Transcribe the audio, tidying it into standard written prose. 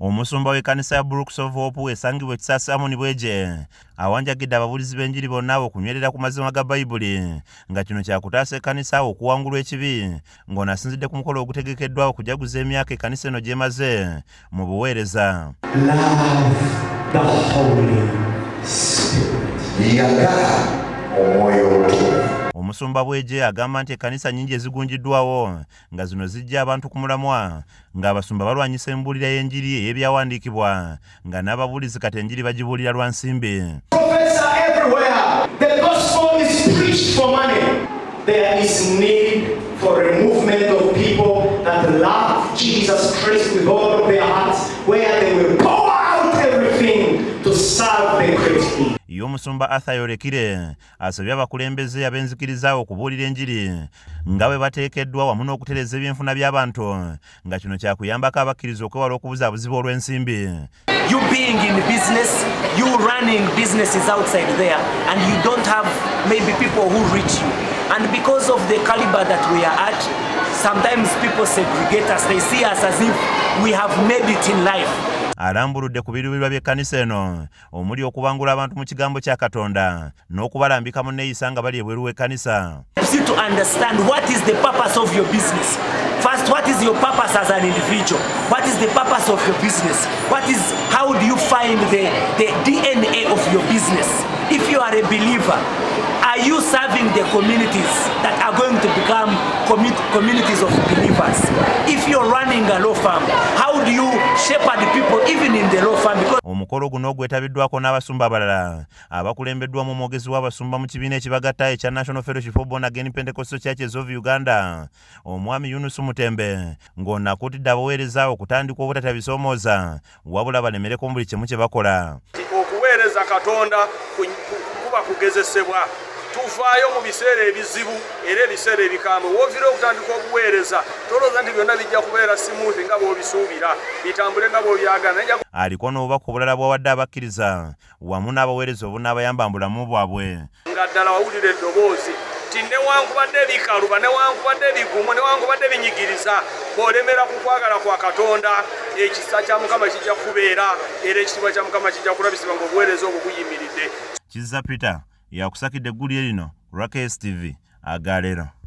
Omusumba w'ekkanisa ya Brook esangibwa Kisaasi bweje awanjagidde ababuulizi b'enjiri bonna okunywerera ku mazima ga Bayibuli nga kino kyakutaasa ekkanisa okuwangulwa ekibi ng'ono asinzidde ku mukolo ogutegekeddwa okujaguza emyaka ekkanisa eno gy'emaze mu buweereza. Love the Holy Spirit. Yagala omwoyo omutukuvu. Omusumba bweje agamba nti ekkanisa nnyingi ezigunjiddwawo nga zino zijja abantu ku mulamwa ng'abasumba balwanyisa embuulira y'enjiri ey'ebyawandiikibwa nga n'ababuulizi kati enjiri bagibuulira lwa nsimbi. Prophets are everywhere. The gospel is preached for money. There is need for a movement of people that love Jesus Christ with all of their hearts, where they will pour out everything to serve the great King. Omusumba Arthur Yorekire asabye abakulembeze ab'enzikiriza okubuulira enjiri nga bwe bateekeddwa wamu n'okutereeza ebyenfuna by'abantu nga kino kyakuyambako abakkiriza okwewala okubuzaabuziba olw'ensimbi. You being in business, you running businesses outside there, and you don't have maybe people who reach you. And because of the caliber that we are at, sometimes people segregate us. They see us as if we have made it in life. Alambuludde ku biruubirirwa by'ekkanisa eno omuli okubangula abantu mu kigambo kya Katonda n'okubalambika mu nneeyisa nga bali ebweru w'ekkanisa. To understand what is the purpose of your business. First, what is your purpose as an individual? What is the purpose of your business? How do you find the DNA of your business? If you are a believer, are you serving the communities that are going to become communities of believers? If you're running a law firm, how do you shepherd the people even in the law firm? Omukolo guno gwetabiddwako n'abasumba abalala abakulembeddwamu omwogezi w'abasumba mu kibiina ekibagatta ekya National Fellowship of Born Again Pentecostal Churches of Uganda, omwami Yunus Mutembe, ng'ono akuutidde abaweereza okutandika obutata bisoomooza wabula balemereko mu buli kimu kye bakola. Okuweereza Katonda kuba kugezesebwa. Tuvaayo mu biseera ebizibu era ebiseera ebikambwe. Woovira okutandika obuweereza tolooza nti byonna bijja kubeera smooth nga bw'obisuubira, bitambule nga bw'obyagala. Aliko n'obubaka obulala bw'awadde abakkiriza wamu n'abaweereza obunaabayamba mu bulamu bwabwe. Nga ddala wawulira eddoboozi ti newankubadde ebikaluba, newankubadde ebigumu, newankubadde ebinyigiriza, bw'olemera ku kwagala kwa Katonda, ekisa kya Mukama kijja kubeera era ekitiibwa kya Mukama kijja kulabisibwa ng'obuweereza obwo buyimiridde. Kizza Peter yakusakidde eggulire lino Rock TV agaleero.